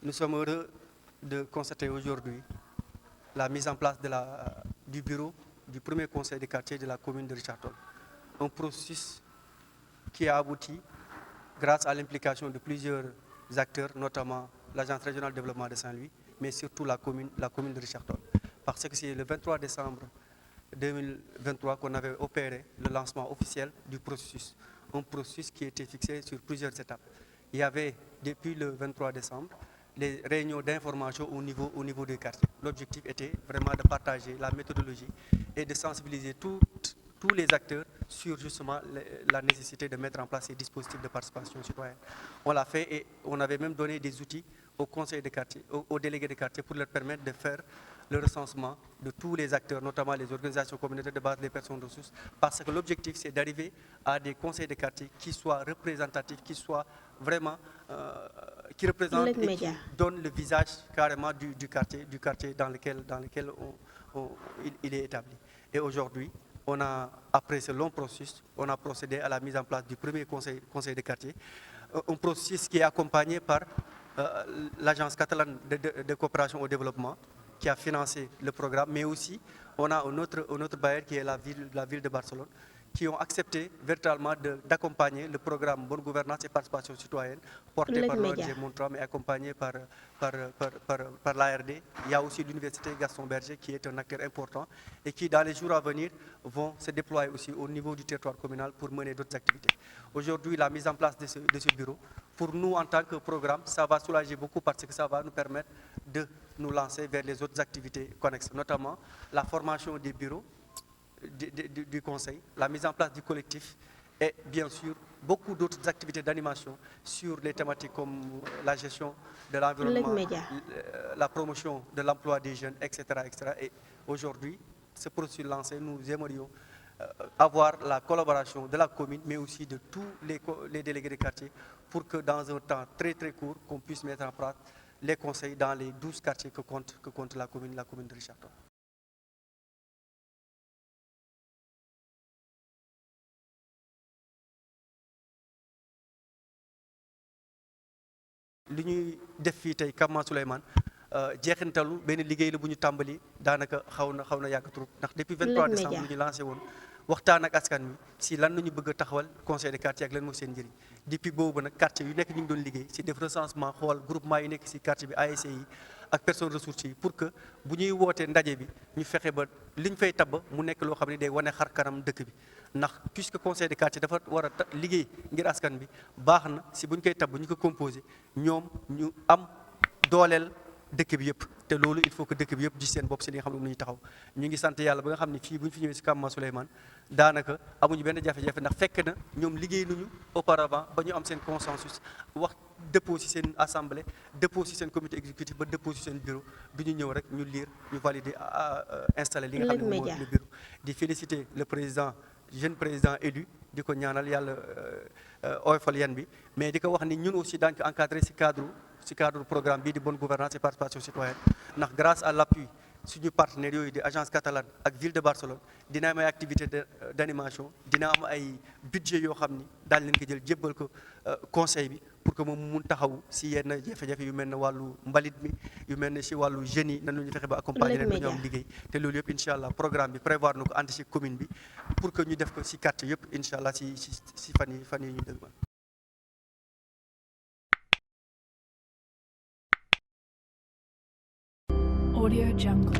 Nous sommes heureux de constater aujourd'hui la mise en place du bureau du premier conseil de quartier de la commune de Richard Toll. Un processus qui a abouti grâce à l'implication de plusieurs acteurs, notamment l'Agence régionale de développement de Saint-Louis, mais surtout la commune de Richard Toll. Parce que c'est le 23 décembre 2023 qu'on avait opéré le lancement officiel du processus. Un processus qui était fixé sur plusieurs étapes. Il y avait, depuis le 23 décembre, les réunions d'information au niveau des quartiers. L'objectif était vraiment de partager la méthodologie et de sensibiliser tous les acteurs sur justement la nécessité de mettre en place ces dispositifs de participation citoyenne. On l'a fait et on avait même donné des outils aux conseils de quartier, aux délégués de quartier pour leur permettre de faire le recensement de tous les acteurs, notamment les organisations communautaires de base, les personnes ressources, parce que l'objectif c'est d'arriver à des conseils de quartier qui soient représentatifs, qui soient vraiment, qui représentent et qui donnent le visage carrément du quartier dans lequel il est établi. Et aujourd'hui, après ce long processus, on a procédé à la mise en place du premier conseil de quartier, un processus qui est accompagné par l'Agence catalane de coopération au développement, qui a financé le programme, mais aussi on a un autre bailleur qui est la ville de Barcelone, qui ont accepté véritablement d'accompagner le programme Bonne Gouvernance et Participation Citoyenne, porté par l'ONG Montra, mais accompagné par l'ARD. Il y a aussi l'Université Gaston Berger, qui est un acteur important, et qui, dans les jours à venir, vont se déployer aussi au niveau du territoire communal pour mener d'autres activités. Aujourd'hui, la mise en place de ce bureau, pour nous, en tant que programme, ça va soulager beaucoup parce que ça va nous permettre de nous lancer vers les autres activités connexes, notamment la formation des bureaux, du conseil, la mise en place du collectif et bien sûr beaucoup d'autres activités d'animation sur les thématiques comme la gestion de l'environnement, la promotion de l'emploi des jeunes, etc. Et aujourd'hui, ce processus lancé, nous aimerions avoir la collaboration de la commune, mais aussi de tous les délégués de quartier pour que dans un temps très très court, qu'on puisse mettre en place les conseils dans les 12 quartiers que compte la commune de Richard Toll. li ñuy def fii tey Kama Souleymane jeexintalu benn liggéey la bu ñu tàmbali daanaka xaw na yàgg trop ndax depuis 23 décembre lu ñu lancé woon waxtaan ak askan wi si lan la ñu bëgg a taxawal conseil de quartier ak lan mooy seen njëriñ depuis boobu nag quartier yu nekk ñu ngi doon liggéey si def recensement xool groupement yi nekk si quartier bi ASC yi ak personnes ressources yi pour que bu ñuy wootee ndaje bi ñu fexe ba liñ fay tabb mu nekk loo xam ne day wane xar kanam dëkk bi ndax puisque conseil de quartier dafa war a liggéey ngir askan bi baax na si bu ñu koy tabb ñu ko composé ñoom ñu am dooleel dëkk bi yëpp te loolu il faut que dëkk bi yëpp gis seen bopp si li nga xam ne ñu taxaw ñu ngi sant yàlla ba nga xam ne fii bu ñu fi ñëwee si Kama Souleymane daanaka amuñu benn jafe-jafe ndax fekk na ñoom liggéey nañu auparavant ba ñu am seen consensus wax dépôt si seen assemblée dépôt si seen comité exécutif ba dépôt si seen bureau bi ñu ñëw rek ñu lire ñu valider installer li nga xam ne mooy le bureau di féliciter le président jeune président élu di ko ñaanal yàlla oyofal yan bi mais di ko wax ni ñun aussi daañu ko encadré si cadre programme bii di bonne gouvernance et participation citoyenne ndax grâce à l'appui suñu partenaires yooyu di agence catalane ak ville de Barcelone dina am ay activité d'animation dina am ay budget yoo xam ni daal leen ko jël jébbal ko conseil bi pour que moom mun taxaw si yenn jafe-jafe yu mel ne wàllu mbalit mi yu mel ne si wàllu jeunes yi nan la ñu fexe ba accompagner leen ba ñu am liggéey te loolu yëpp incha allah programme bi prévoir na ko ànd si commune bi pour que ñu def ko si quartier yëpp incha allah si fan yi ñu dëgmal. Audio Jungle.